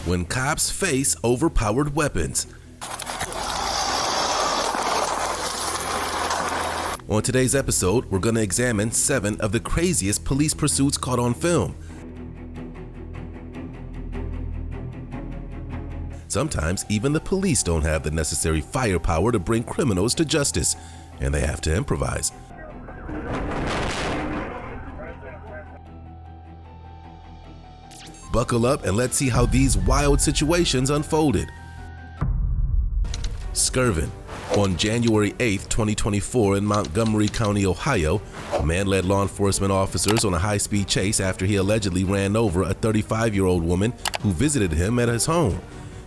when cops face overpowered weapons. On today's episode, we're going to examine 7 of the craziest police pursuits caught on film. Sometimes even the police don't have the necessary firepower to bring criminals to justice, and they have to improvise. Buckle up and let's see how these wild situations unfolded. Skirvin. On January 8, 2024 in Montgomery County, Ohio, a man led law enforcement officers on a high-speed chase after he allegedly ran over a 35-year-old woman who visited him at his home.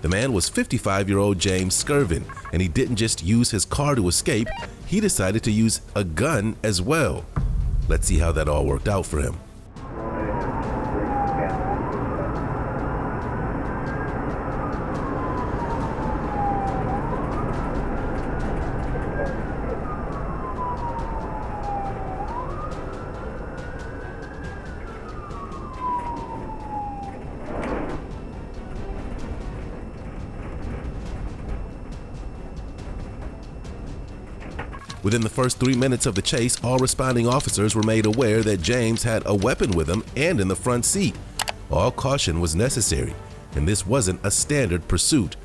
The man was 55-year-old James Skirvin, and he didn't just use his car to escape, he decided to use a gun as well. Let's see how that all worked out for him. Within the first 3 minutes of the chase, all responding officers were made aware that James had a weapon with him and in the front seat. All caution was necessary, and this wasn't a standard pursuit.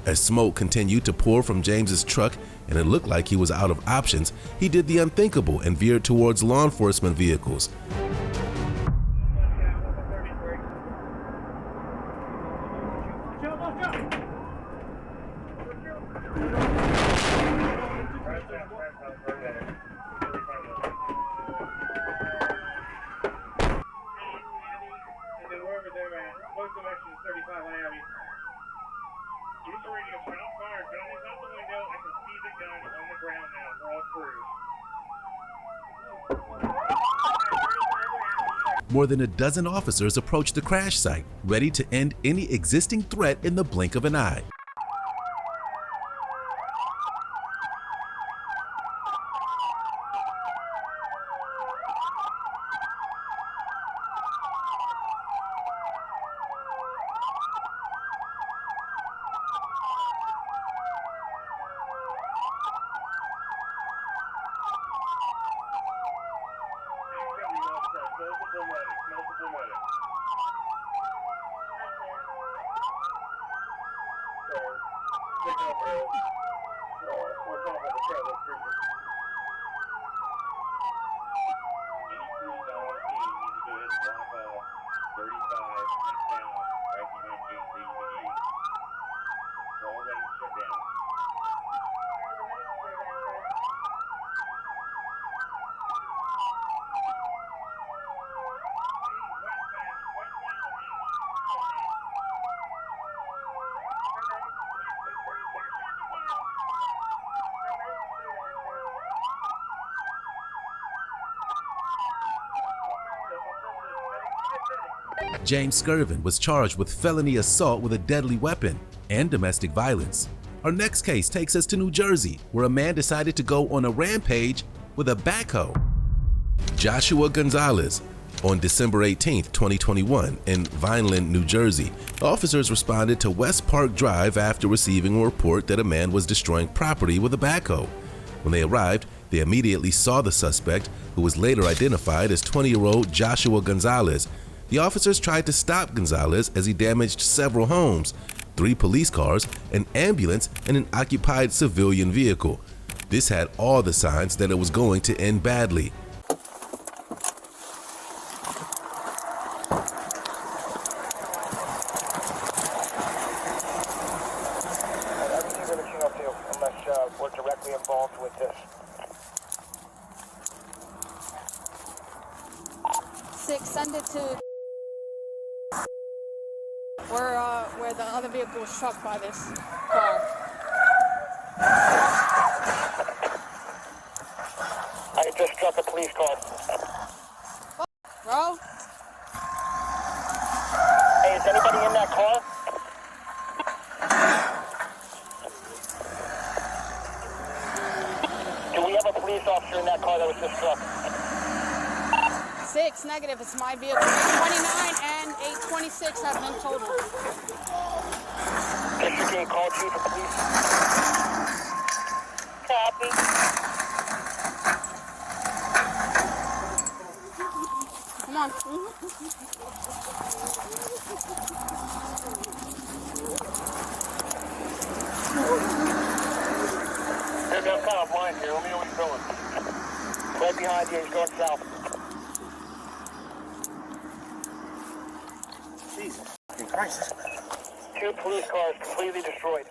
As smoke continued to pour from James's truck and it looked like he was out of options, he did the unthinkable and veered towards law enforcement vehicles. More than a dozen officers approached the crash site, ready to end any existing threat in the blink of an eye. James Skirvin was charged with felony assault with a deadly weapon and domestic violence. Our next case takes us to New Jersey, where a man decided to go on a rampage with a backhoe. Joshua Gonzalez. On December 18, 2021, in Vineland, New Jersey, officers responded to West Park Drive after receiving a report that a man was destroying property with a backhoe. When they arrived, they immediately saw the suspect, who was later identified as 20-year-old Joshua Gonzalez. The officers tried to stop Gonzalez as he damaged several homes, 3 police cars, an ambulance, and an occupied civilian vehicle. This had all the signs that it was going to end badly. We're directly involved with this. 6, send it to where the other vehicle was struck by this car. I just struck a police car. police officer in that car that was just struck. 6, negative. It's my vehicle. 829 and 826 have been totaled. District team, call chief of police. Copy. Come on. There's no kind of blind here. Let me know what he's doing. Right behind you, he's going south. Jesus Christ. 2 police cars completely destroyed.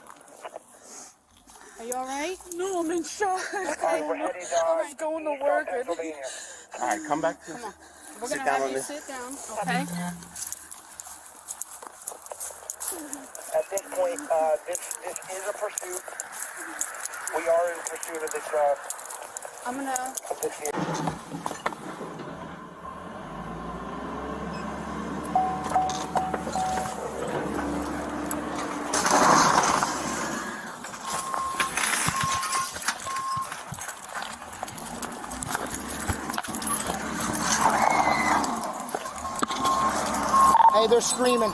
Are you all right? No, I'm in shock. Alright, we're headed going to work. Pennsylvania. All right, come back. Come on. We're Sit going to down have on you this. sit down. Okay. At this point, this is a pursuit. We are in pursuit of this I'm going to... vehicle. Hey, they're screaming.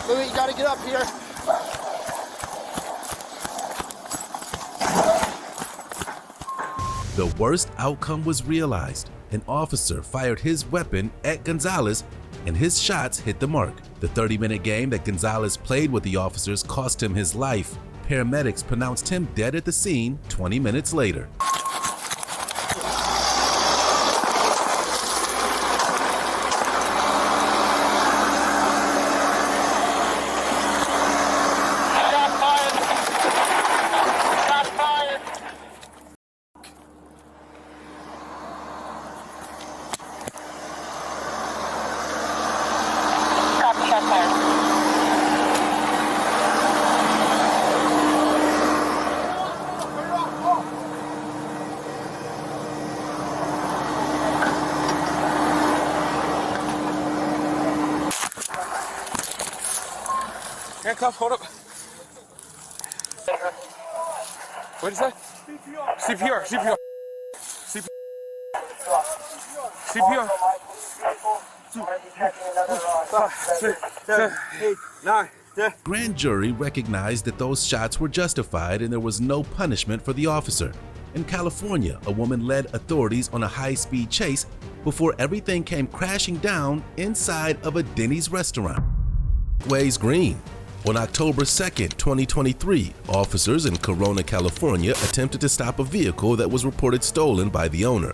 Louis, you gotta get up here. The worst outcome was realized. An officer fired his weapon at Gonzalez and his shots hit the mark. The 30-minute game that Gonzalez played with the officers cost him his life. Paramedics pronounced him dead at the scene 20 minutes later. Handcuff, hold up. What is that? CPR. CPR. CPR. 7, 8, 9, 10. Grand jury recognized that those shots were justified and there was no punishment for the officer. In California, a woman led authorities on a high-speed chase before everything came crashing down inside of a Denny's restaurant. Ways Green. On October 2, 2023, officers in Corona, California attempted to stop a vehicle that was reported stolen by the owner.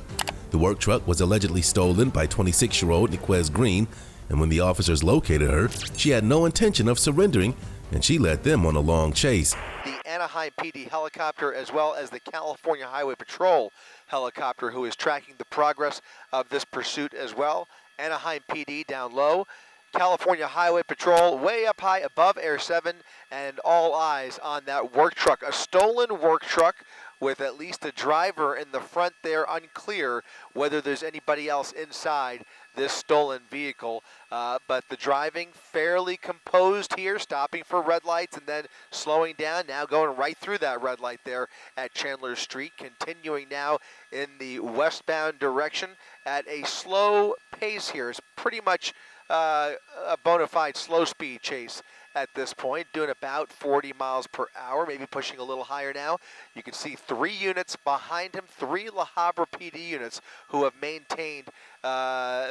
The work truck was allegedly stolen by 26-year-old Niquez Green, and when the officers located her, she had no intention of surrendering, and she led them on a long chase. The Anaheim PD helicopter, as well as the California Highway Patrol helicopter, who is tracking the progress of this pursuit as well. Anaheim PD down low, California Highway Patrol way up high above Air 7, and all eyes on that work truck. A stolen work truck with at least a driver in the front there. Unclear whether there's anybody else inside this stolen vehicle, but the driving fairly composed here, stopping for red lights and then slowing down, now going right through that red light there at Chandler Street, continuing now in the westbound direction at a slow pace here. It's pretty much a bona fide slow speed chase at this point, doing about 40 miles per hour, maybe pushing a little higher now. You can see 3 units behind him, 3 La Habra PD units who have maintained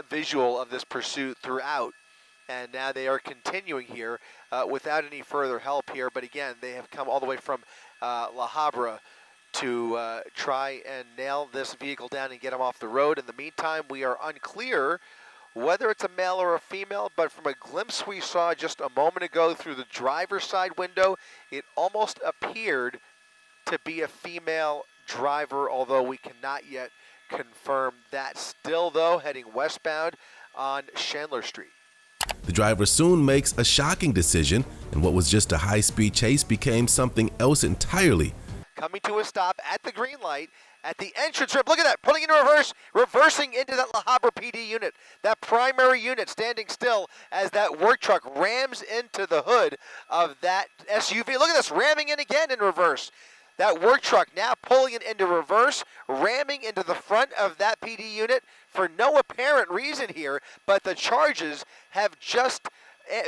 visual of this pursuit throughout. And now they are continuing here without any further help here. But again, they have come all the way from La Habra to try and nail this vehicle down and get him off the road. In the meantime, we are unclear whether it's a male or a female, but from a glimpse we saw just a moment ago through the driver's side window, it almost appeared to be a female driver, although we cannot yet confirm that. Still, though, heading westbound on Chandler Street. The driver soon makes a shocking decision, and what was just a high-speed chase became something else entirely. Coming to a stop at the green light at the entrance ramp. Look at that, pulling into reverse, reversing into that La Habra PD unit. That primary unit standing still as that work truck rams into the hood of that SUV. Look at this, ramming in again in reverse. That work truck now pulling it into reverse, ramming into the front of that PD unit for no apparent reason here, but the charges have just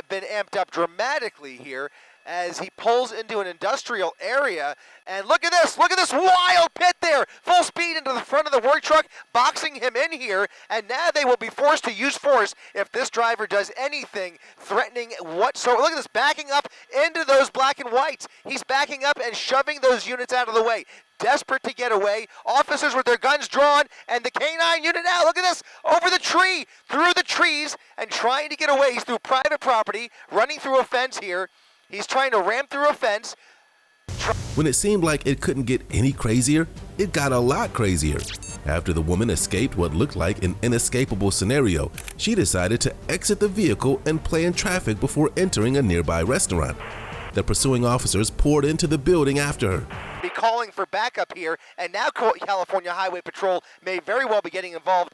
been amped up dramatically here as he pulls into an industrial area. And look at this wild pit there, full speed into the front of the work truck, boxing him in here, and now they will be forced to use force if this driver does anything threatening whatsoever. Look at this, backing up into those black and whites. He's backing up and shoving those units out of the way. Desperate to get away, officers with their guns drawn, and the K9 unit now, look at this, over the tree, through the trees, and trying to get away. He's through private property, running through a fence here. He's trying to ram through a fence. When it seemed like it couldn't get any crazier, it got a lot crazier. After the woman escaped what looked like an inescapable scenario, she decided to exit the vehicle and play in traffic before entering a nearby restaurant. The pursuing officers poured into the building after her. Be calling for backup here, and now California Highway Patrol may very well be getting involved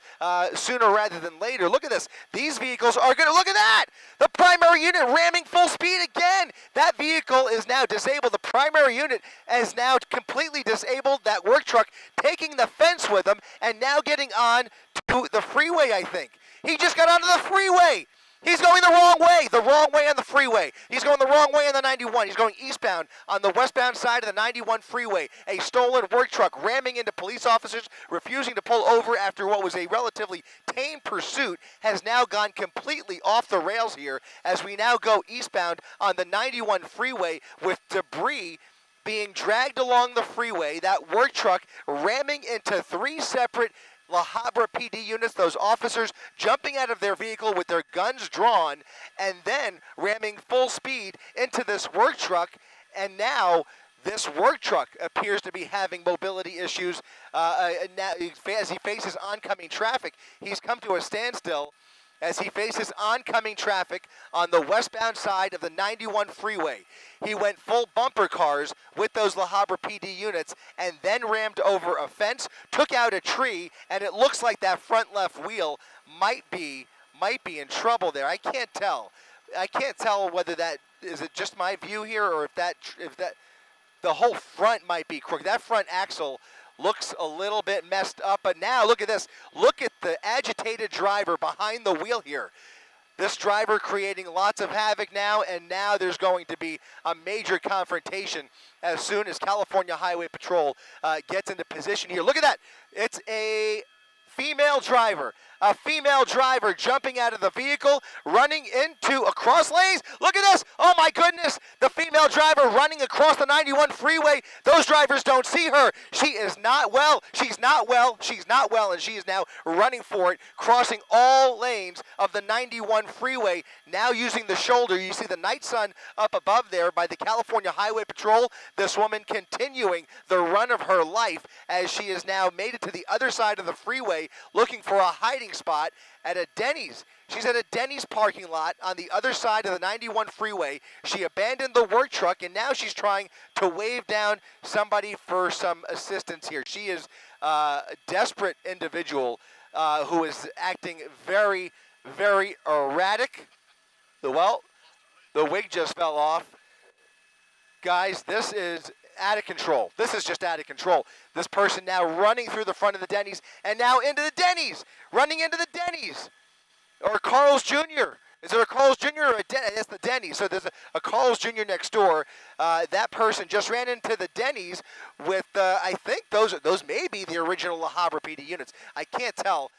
sooner rather than later. Look at this. These vehicles are going to, look at that! The primary unit ramming full speed again. That vehicle is now disabled. The primary unit is now completely disabled. That work truck taking the fence with him and now getting on to the freeway, I think. He just got onto the freeway. He's going the wrong way on the freeway. He's going the wrong way on the 91. He's going eastbound on the westbound side of the 91 freeway. A stolen work truck ramming into police officers, refusing to pull over after what was a relatively tame pursuit, has now gone completely off the rails here as we now go eastbound on the 91 freeway with debris being dragged along the freeway. That work truck ramming into three separate La Habra PD units, those officers jumping out of their vehicle with their guns drawn and then ramming full speed into this work truck. And now this work truck appears to be having mobility issues now, as he faces oncoming traffic. He's come to a standstill as he faces oncoming traffic on the westbound side of the 91 freeway. He went full bumper cars with those La Habra PD units and then rammed over a fence, took out a tree, and it looks like that front left wheel might be in trouble there. I can't tell. I can't tell whether that is it just my view here or if that the whole front might be crooked. That front axle looks a little bit messed up, but now look at this. Look at the agitated driver behind the wheel here. This driver creating lots of havoc now, and now there's going to be a major confrontation as soon as California Highway Patrol gets into position here. Look at that. It's a female driver. A female driver jumping out of the vehicle, running into across lanes. Look at this. Oh my goodness. The female driver running across the 91 freeway. Those drivers don't see her. She is not well. She's not well. She's not well. And she is now running for it, crossing all lanes of the 91 freeway, now using the shoulder. You see the night sun up above there by the California Highway Patrol. This woman continuing the run of her life as she has now made it to the other side of the freeway, looking for a hiding spot at a Denny's. She's at a Denny's parking lot on the other side of the 91 freeway. She abandoned the work truck and now she's trying to wave down somebody for some assistance here. She is a desperate individual who is acting very, very erratic. Well, the wig just fell off. Guys, this is out of control. This is just out of control. This person now running through the front of the Denny's and now into the Denny's, running into the Denny's. Or Carl's Jr. Is there a Carl's Jr. or a Denny's? That's the Denny's. So there's a Carl's Jr. next door. That person just ran into the Denny's with, I think those may be the original La Habra PD units. I can't tell.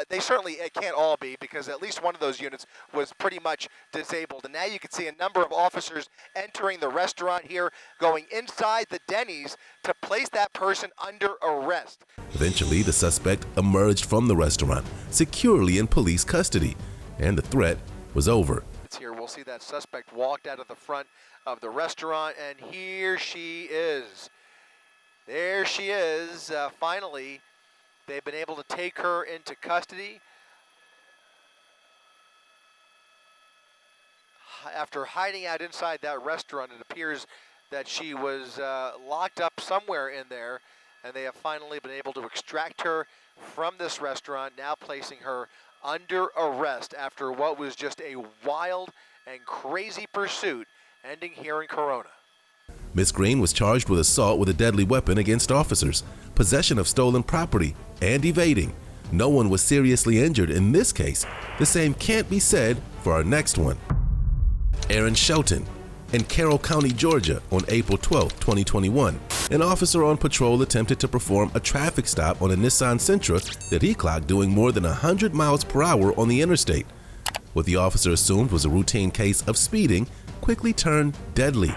They certainly can't all be because at least one of those units was pretty much disabled. And now you can see a number of officers entering the restaurant here, going inside the Denny's to place that person under arrest. Eventually, the suspect emerged from the restaurant, securely in police custody, and the threat was over. Here we'll see that suspect walked out of the front of the restaurant, and here she is. There she is. Finally, they've been able to take her into custody. after hiding out inside that restaurant. It appears that she was locked up somewhere in there, and they have finally been able to extract her from this restaurant, now placing her under arrest after what was just a wild and crazy pursuit ending here in Corona. Miss Green was charged with assault with a deadly weapon against officers, possession of stolen property, and evading. No one was seriously injured in this case. The same can't be said for our next one. Aaron Shelton. In Carroll County, Georgia, on April 12, 2021, an officer on patrol attempted to perform a traffic stop on a Nissan Sentra that he clocked doing more than 100 miles per hour on the interstate. What the officer assumed was a routine case of speeding quickly turned deadly.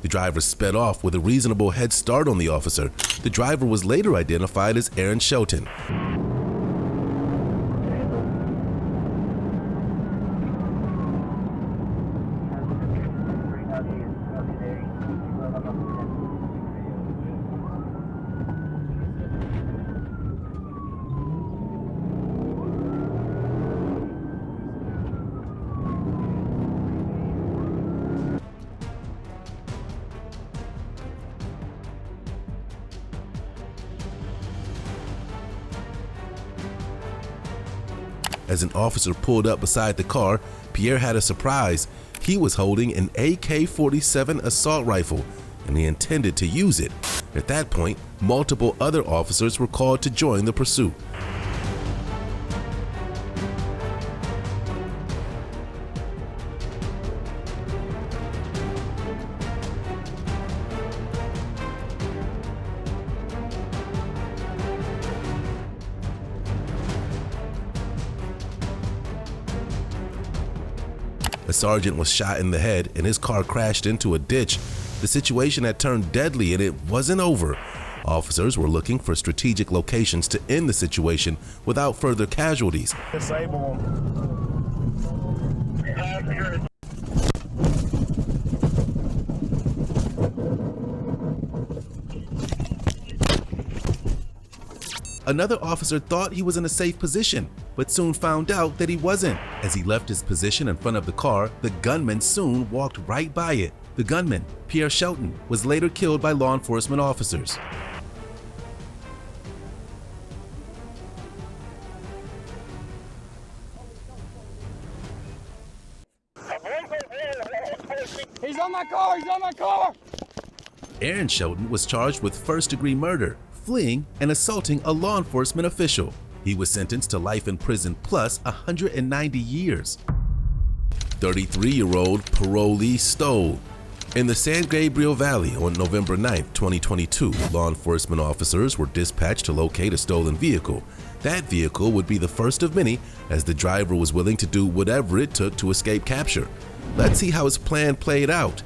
The driver sped off with a reasonable head start on the officer. The driver was later identified as Aaron Shelton. As an officer pulled up beside the car, Pierre had a surprise. He was holding an AK-47 assault rifle, and he intended to use it. At that point, multiple other officers were called to join the pursuit. A sergeant was shot in the head and his car crashed into a ditch. The situation had turned deadly and it wasn't over. Officers were looking for strategic locations to end the situation without further casualties. Disable them. Another officer thought he was in a safe position, but soon found out that he wasn't. As he left his position in front of the car, the gunman soon walked right by it. The gunman, Pierre Shelton, was later killed by law enforcement officers. He's on my car! He's on my car! Aaron Shelton was charged with first-degree murder, fleeing and assaulting a law enforcement official. He was sentenced to life in prison plus 190 years. 33-year-old parolee stole. In the San Gabriel Valley on November 9, 2022, law enforcement officers were dispatched to locate a stolen vehicle. That vehicle would be the first of many, as the driver was willing to do whatever it took to escape capture. Let's see how his plan played out.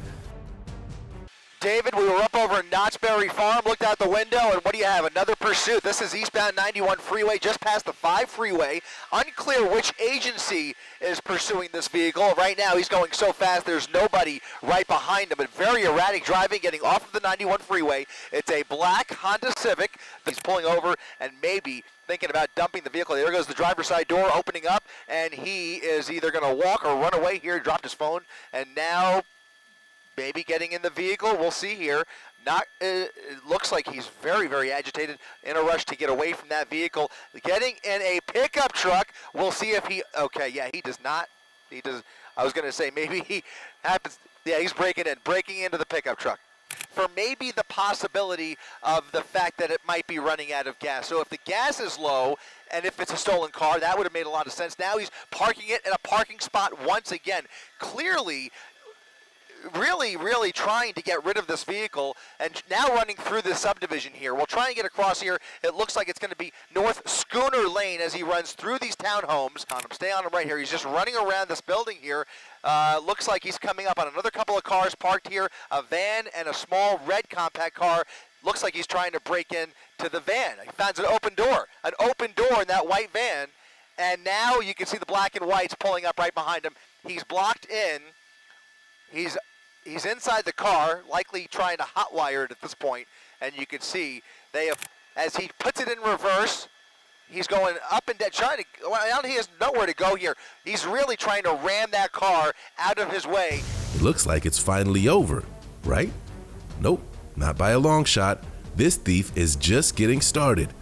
David, we were up over in Knott's Berry Farm, looked out the window, and what do you have? Another pursuit. This is eastbound 91 freeway, just past the 5 freeway. Unclear which agency is pursuing this vehicle. Right now, he's going so fast, there's nobody right behind him, but very erratic driving, getting off of the 91 freeway. It's a black Honda Civic. He's pulling over and maybe thinking about dumping the vehicle. There goes the driver's side door opening up, and he is either going to walk or run away here. He dropped his phone, and now maybe getting in the vehicle. We'll see here. It looks like he's very, very agitated, in a rush to get away from that vehicle. Getting in a pickup truck. We'll see if he, okay, yeah, he does not. He does. I was going to say maybe he happens. Yeah, he's breaking into the pickup truck for maybe the possibility of the fact that it might be running out of gas. So if the gas is low, and if it's a stolen car, that would have made a lot of sense. Now he's parking it in a parking spot once again. Clearly really trying to get rid of this vehicle, and now running through this subdivision here. We'll try and get across here. It looks like it's going to be North Schooner Lane as he runs through these townhomes. Stay on him right here. He's just running around this building here. Looks like he's coming up on another couple of cars parked here, a van and a small red compact car. Looks like he's trying to break in to the van. He finds an open door in that white van, and now you can see the black and whites pulling up right behind him. He's blocked in. He's inside the car, likely trying to hotwire it at this point, and you can see they have, as he puts it in reverse, he's going up and down, trying to, well, he has nowhere to go here. He's really trying to ram that car out of his way. It looks like it's finally over, right? Nope, not by a long shot. This thief is just getting started.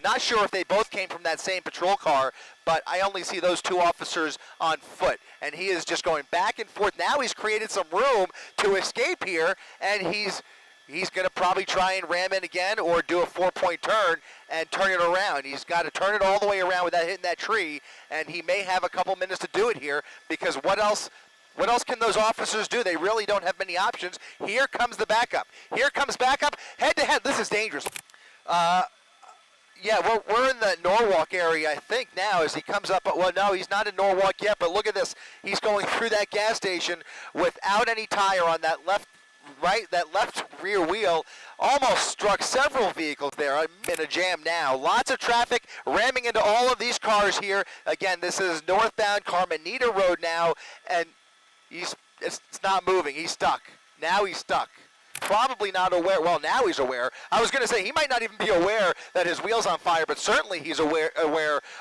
Not sure if they both came from that same patrol car, but I only see those two officers on foot, and he is just going back and forth. Now he's created some room to escape here, and he's going to probably try and ram in again or do a 4-point turn and turn it around. He's got to turn it all the way around without hitting that tree, and he may have a couple minutes to do it here, because what else can those officers do? They really don't have many options. Here comes the backup. Here comes backup, head-to-head. This is dangerous. Yeah, we're in the Norwalk area, I think, now as he comes up. Well, no, he's not in Norwalk yet, but look at this. He's going through that gas station without any tire on that left rear wheel. Almost struck several vehicles there. I'm in a jam now. Lots of traffic ramming into all of these cars here. Again, this is northbound Carmenita Road now, and it's not moving. He's stuck. Now he's stuck. Probably not aware. Well, now he's aware. I was going to say he might not even be aware that his wheel's on fire, but certainly he's aware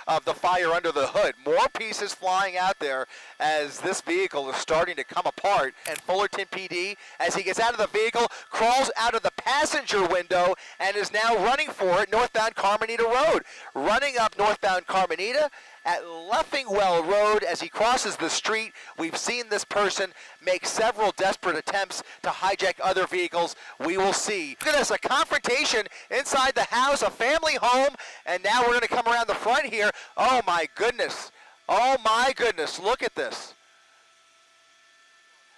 of the fire under the hood. More pieces flying out there as this vehicle is starting to come apart. And Fullerton PD, as he gets out of the vehicle, crawls out of the passenger window and is now running for it northbound Carmenita Road. Running up northbound Carmenita at Leffingwell Road as he crosses the street. We've seen this person make several desperate attempts to hijack other vehicles. We will see. Look at this, a confrontation inside the house, a family home, and now we're going to come around the front here. Oh my goodness. Oh my goodness, look at this.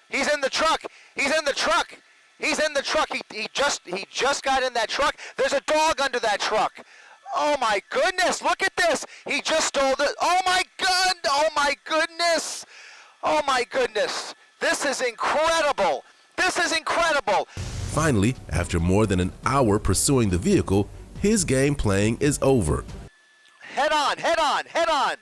He's in the truck. He's in the truck. He's in the truck. He just got in that truck. There's a dog under that truck. Oh my goodness, look at this. He just stole the, oh my God, oh my goodness. Oh my goodness. This is incredible. This is incredible. Finally, after more than an hour pursuing the vehicle, his game playing is over. Head on, head on, head on.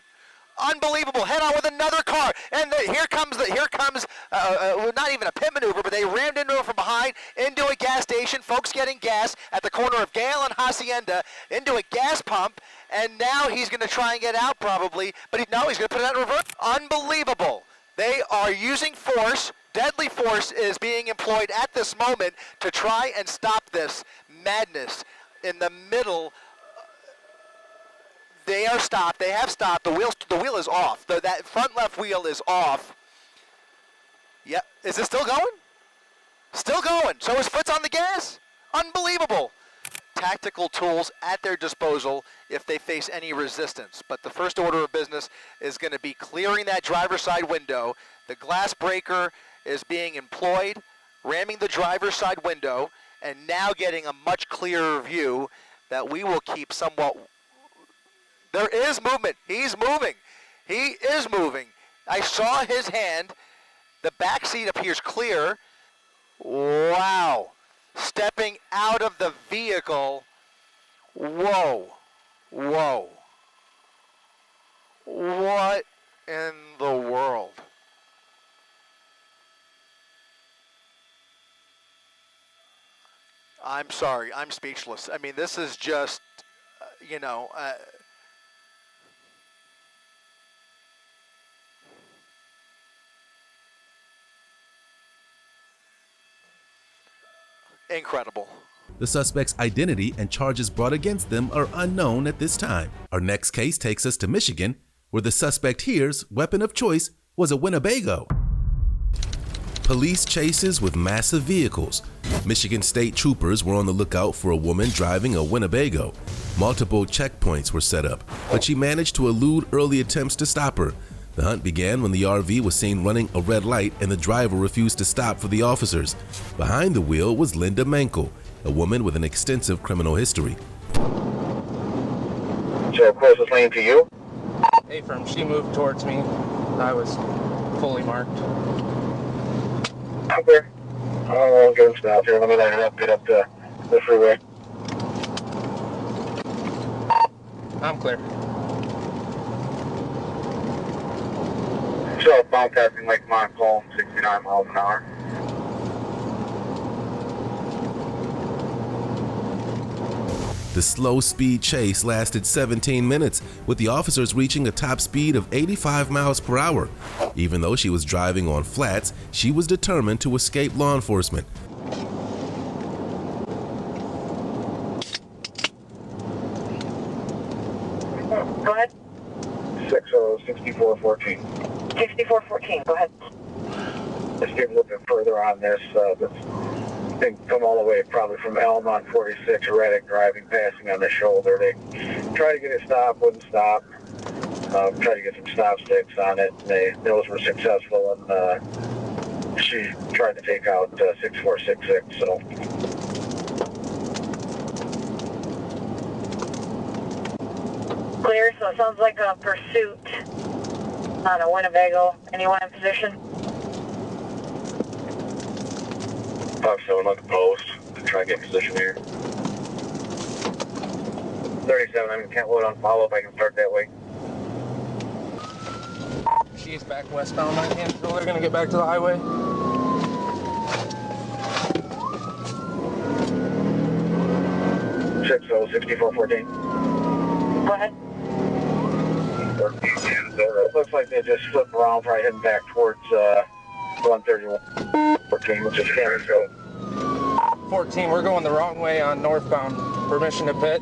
Unbelievable, head on with another car, and here comes not even a pit maneuver, but they rammed into it from behind, into a gas station, folks getting gas at the corner of Gale and Hacienda, into a gas pump, and now he's going to try and get out probably, but he's going to put it out in reverse. Unbelievable. They are using force. Deadly force is being employed at this moment to try and stop this madness in the middle. They are stopped. They have stopped. The wheel is off. That front left wheel is off. Yep. Is it still going? Still going. So his foot's on the gas. Unbelievable. Tactical tools at their disposal if they face any resistance. But the first order of business is going to be clearing that driver's side window. The glass breaker is being employed, ramming the driver's side window, and now getting a much clearer view that we will keep somewhat. There is movement. He's moving. He is moving. I saw his hand. The back seat appears clear. Wow. Stepping out of the vehicle. Whoa. Whoa. What in the world? I'm sorry. I'm speechless. I mean, this is just, incredible. The suspect's identity and charges brought against them are unknown at this time. Our next case takes us to Michigan, where the suspect here's weapon of choice was a Winnebago. Police chases with massive vehicles. Michigan state troopers were on the lookout for a woman driving a Winnebago. Multiple checkpoints were set up, but she managed to elude early attempts to stop her. The hunt began when the RV was seen running a red light and the driver refused to stop for the officers. Behind the wheel was Linda Mankel, a woman with an extensive criminal history. So closest lane to you? A-firm, she moved towards me. I was fully marked. I'm clear. I'll get him stopped here. Let me light it up, get up to the freeway. I'm clear. Southbound passing Lake Montcalm, 69 miles an hour. The slow speed chase lasted 17 minutes, with the officers reaching a top speed of 85 miles per hour. Even though she was driving on flats, she was determined to escape law enforcement. Go ahead. 606414. 6414, go ahead. Let's get a little bit further on this. This thing come all the way probably from Elm on 46, erratic driving, passing on the shoulder. They tried to get it stopped, wouldn't stop. Tried to get some stop sticks on it. Those were successful, and she tried to take out 6466. So. Clear, so it sounds like a pursuit on a Winnebago. Anyone in position? 5-7 on the post to try and get position here. 37, I can't load on follow-up. I can start that way. She's back westbound right hand, so they're gonna get back to the highway. Six 6414. Go ahead. It looks like they just flipped around, probably heading back towards 13114, which is Cannon Road. 14, we're going the wrong way on northbound. Permission to pit.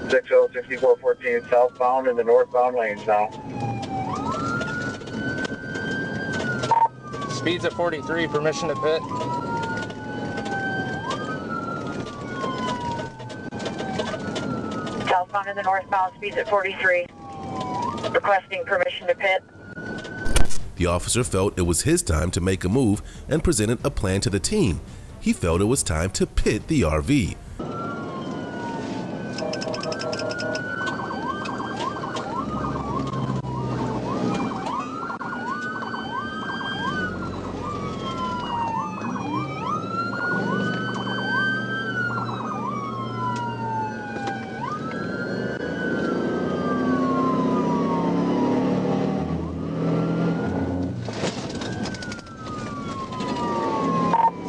6414 southbound in the northbound lanes now. Speed's at 43, permission to pit. Southbound in the northbound, speeds at 43. Requesting permission to pit. The officer felt it was his time to make a move and presented a plan to the team. He felt it was time to pit the RV.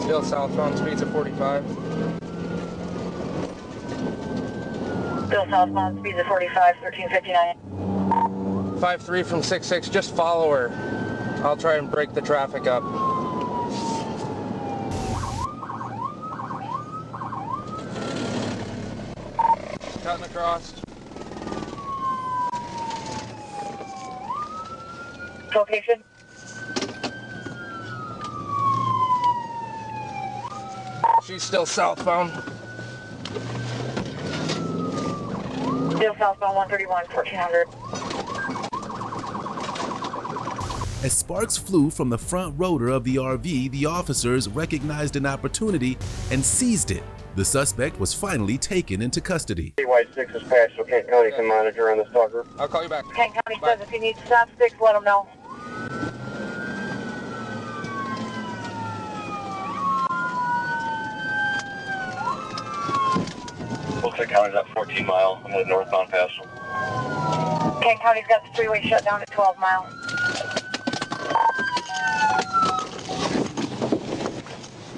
Still southbound, speeds at 45. Still southbound, speeds at 45, 1359. 5-3 from 6-6, just follow her. I'll try and break the traffic up. Cutting across. Location? She's still southbound. Still southbound 131, 1400. As sparks flew from the front rotor of the RV, the officers recognized an opportunity and seized it. The suspect was finally taken into custody. CY6 is passed, so Kent County can monitor on the stalker. I'll call you back. Kent County Bye. says if you need stop sticks, let them know. Looks like County's at 14 mile. I'm going northbound past them. Kent County's got the freeway shut down at 12 miles.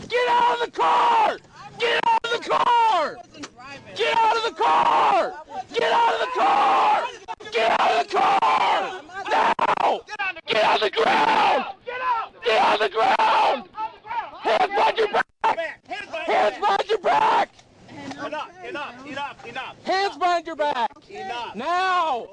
Get out of the car! Get out of the car! Get out of the car! Get out of the car! Get out of the car! Now! Get on the ground! Get on the ground! Hands behind your back! Hands behind your back! Enough. Hands behind your back! Now!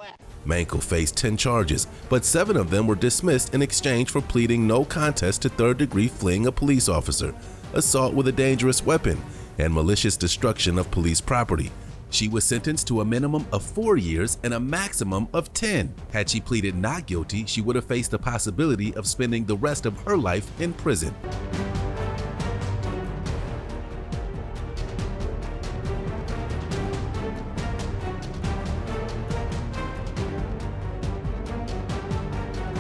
Mankel faced 10 charges, but 7 of them were dismissed in exchange for pleading no contest to third-degree fleeing a police officer, assault with a dangerous weapon, and malicious destruction of police property. She was sentenced to a minimum of 4 years and a maximum of 10. Had she pleaded not guilty, she would have faced the possibility of spending the rest of her life in prison.